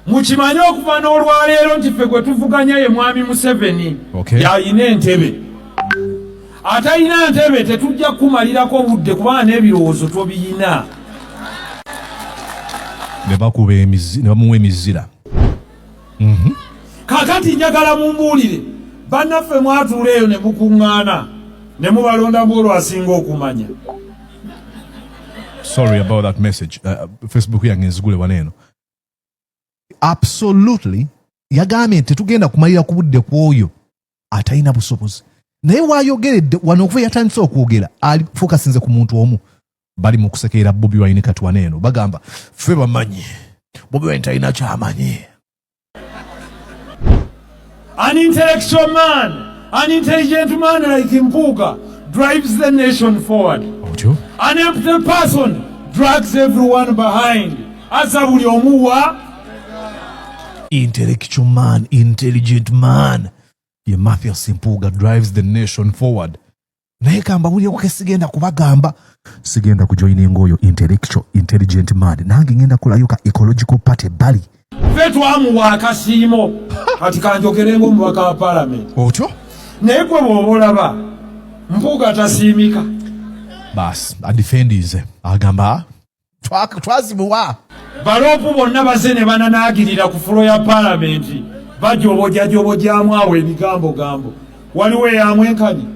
Mukimanyi okuva n'olwaleero nti ffe gwe tuvuganya ye mwami Museveni y'alina entebe. Atalina ntebe tetujja kumalirako budde kubanga n'ebirowoozo tobiyina. Ne bamuwa emizira. Kaakati njagala mumbuulire bannaffe mwatuula eyo ne mukuŋŋaana ne mubalonda ng'olwo asinga okumanya. Sorry about that message. Facebook yange nzigule waneeno. Absolutely yagambye nti tetugenda kumalira ku budde kw'oyo atalina busobozi. Naye waayogeredde wano okuva yatandise okwogera alifokasinze ku muntu omu. Bali mu kusekeera Bobi Wine kati waneeno bagamba ffe bamanyi Bobi Wine talina ky'amanyi. An intellectual man, an intelligent man like Mpuuga drives the nation forward. An empty person drags everyone behind. Asa buli omuwa intellectual man, intelligent man. Ye Mathias Mpuuga drives the nation forward. Naye kamba buli oke sigenda kubagamba sigenda kujoininga oyo intellectual, intelligent man. Nange ngenda kulayuka ecological party bali. Fetu amuwa akasiimo kati kanjogerenga omubaka wa parliament. Otyo? Naye gwe bw'oba olaba Mpuuga tasiimika. Bas, adifendize. Agamba twazimuwa. Baloopu bonna baze ne bananaagirira ku fulo ya palamenti bajobojajobojaamu awo ebigambo. Waliwo eyamwenkani.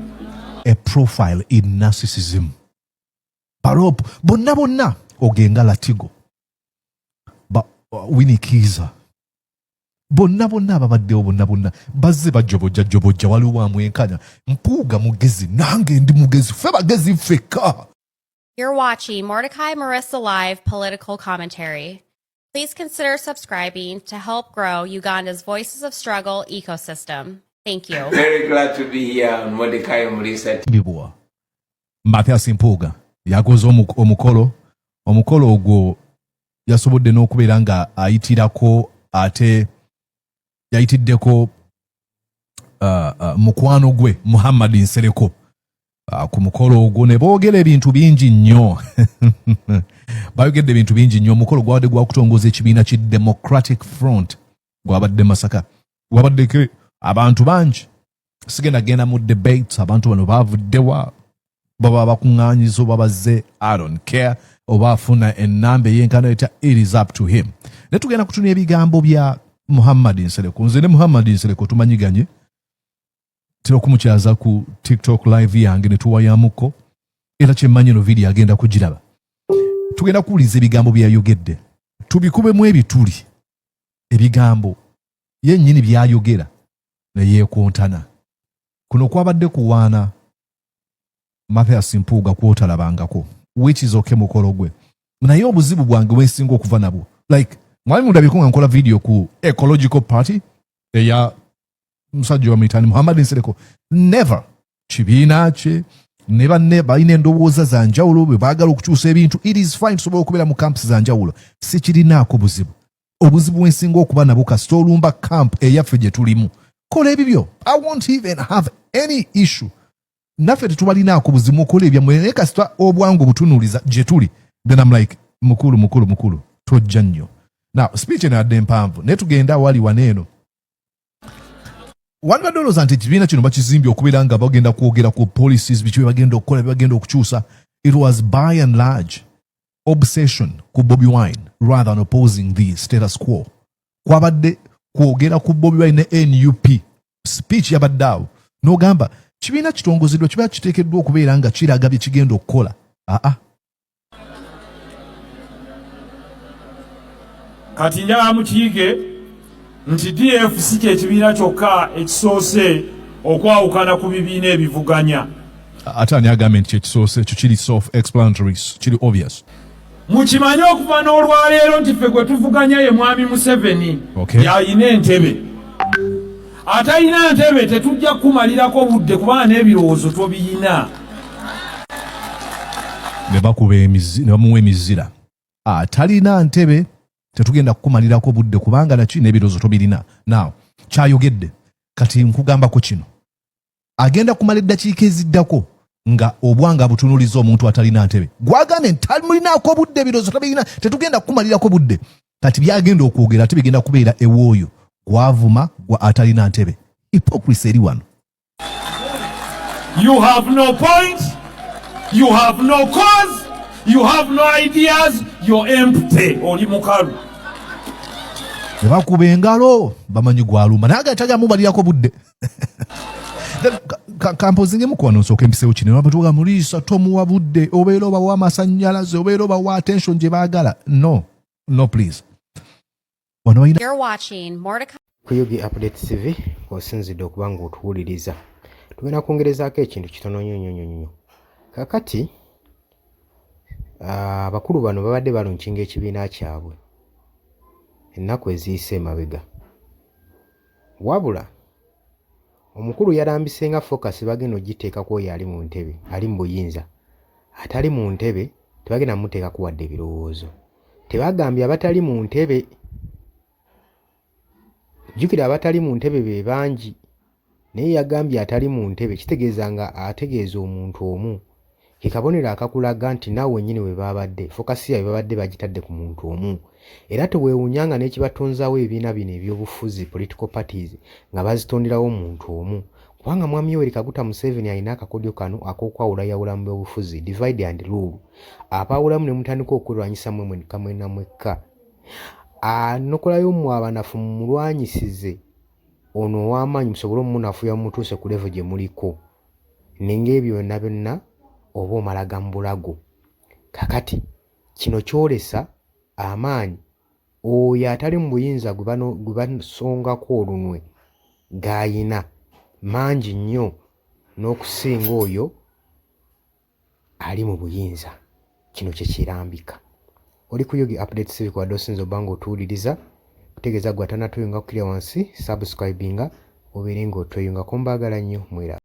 A profile in narcissism. Baloopu bonna ogenga Latigo. Winnie Kiza. Bonna ababaddewo bonna bazze bajobojja waliwo amwenkanya. Mpuuga mugezi nange ndi mugezi ffe bagezi ffekka. You're watching Mordecai Marissa Live Political Commentary. Please consider subscribing to help grow Uganda's Voices of Struggle ecosystem. Thank you. Very glad to be here on Mordecai Marissa. Bibwa. Mathias Mpuuga yakoze omukolo ogwo yasobodde n'okubeera nga ayitirako ate yayitiddeko mukwano gwe Muhammad Nsereko. Ku mukolo ogwo ne boogera ebintu bingi nnyo. Bayogedde ebintu bingi nnyo. Omukolo gwawadde gwa kutongoza ekibiina ki Democratic Front gwabadde Masaka. Gwabaddeko abantu bangi. Sigenda genda mu debates abantu bano bavuddewa baba bakuŋŋaanyiza oba bazze I don't care oba afuna ennamba ey'enkana eta it is up to him. Ne tugenda kutuna ebigambo bya Muhammad Nsereko. Nze ne Muhammad Nsereko tumanyiganye. Tino kumukyaza ku TikTok live yange ne tuwayamuko era kyemmanyi no video agenda kugiraba. Tugenda kuwuliza ebigambo byayogedde. Tubikubemu ebituli. Ebigambo yennyini byayogera ne yeekontana. Kuno kwabadde kuwaana Mathias Mpuuga kwotalabangako. Which is okay mukolo gwe. Naye obuzibu bwange bwensinga okuva nabwo. Like mwali mundabiko nga nkola video ku Ecological Party eya musajja wa mitani Muhammad Nsereko. Never. Kibiina kye ne banne balina endowooza za njawulo bwe baagala okukyusa ebintu. It is fine tusobola okubeera mu camps za njawulo. Sikirinaako buzibu. Obuzibu bwensinga okuba nabwo kasita olumba camp eyaffe gye tulimu. Kola ebibyo. I won't even have any issue. Naffe tetubalinaako buzibu okola ebyammwe naye kasita obwangu butunuuliza gye tuli. Then I'm like mukulu tojja nnyo. Now speech eno yadde mpanvu naye tugenda wali waneeno. Wali badolooza nti ekibiina kino bakizimbye okubeera nga bagenda kwogera ku policies biki bye bagenda okukola bye bagenda okukyusa. It was by and large obsession ku Bobi Wine rather than opposing the status quo. Kwabadde kwogera ku Bobi Wine ne NUP. Speech yabadde awo n'ogamba kibiina kitongozeddwa kiba kiteekeddwa okubeera nga kiraga bye kigenda okukola. Kati njala mukiige nti DFC ky'ekibiina kyokka ekisoose okwawukana ku bibiina ebivuganya. Ate ani agambye nti ekisoose ekyo kiri self-explanatory, kiri obvious. Mukimanyi okuva n'olwaleero nti ffe gwe tuvuganya ye mwami Museveni y'alina entebe. Atalina ntebe tetujja kumalirako budde kubanga n'ebirowoozo tobiyina. Ne bamuwa emizira. Atalina ntebe tetugenda kukumalirako budde kubanga naki n'ebirowoozo tobirina. Now kyayogedde kati nkugambako kino. Agenda kumala eddakiika eziddako nga obwanga butunuuliza omuntu atalina ntebe. Gwagambye nti talinaako budde ebirowoozo tobirina tetugenda kukumalirako budde. kati byagenda okwogera ate bigenda kubeera ewooyo gwavuma gwa atalina ntebe. Hypocrisy eri wano. You have no point, you have no cause, you have no ideas, you're empty. Oli mukalu. Ne bakuba engalo bamanyi gwalumba naye agatajamu balirako budde. Kampozingemu ku wano nsooka empiseewo kino abatuuga Muliisa tomuwa budde obeera obawa amasannyalaze obeera obawa attention gye baagala. No please. You're watching Mordecai. Kuyugi Update TV osinzidde okuba ng'otuwuliriza. Tugenda kwongerezaako ekintu kitono nnyo. Kakati abakulu bano babadde balunkinga ekibiina kyabwe ennaku eziyise emabega. Wabula omukulu yalambise nga focus bagenda ogiteekako oyo ali mu ntebe, ali mu buyinza. Atali mu ntebe tebagenda muteekako wadde ebirowoozo. Tebagambye abatali mu ntebe. Jjukira abatali mu ntebe be bangi. Naye yagambye atali mu ntebe kitegeeza nga ategeeza omuntu omu. Ke kabonero akakulaga nti naawe wennyini we babadde. Fokasi yaabwe babadde bagitadde ku muntu omu. Era teweewuunyanga n'ekibatonzaawo ebibiina bino eby'obufuzi political parties nga bazitonderawo omuntu omu. Kubanga Mwami Yoweri Kaguta Museveni alina akakodyo kano ak'okwawulayawula mu by'obufuzi, divide and rule. Abaawulamu ne mutandika okwelwanyisa kamwe na mwekka. Nokolayo mmwe abanafu mulwanyisize ono ow'amaanyi musobole omunafuya mutuuse ku level gye muliko. Ninga ebyo byonna oba omalaga mu bulago. Kakati kino kyolesa amaanyi oyo atali mu buyinza gwe basongako olunwe g'ayina mangi nnyo n'okusinga oyo ali mu buyinza. Kino kye kirambika. Oli ku Yugi Update TV kwa dosinzo bango tuwuliriza kutegeeza gwe atanatuyunga kukirya wansi subscribinga obeere ng'otweyunga ko mbaagala nnyo mwera.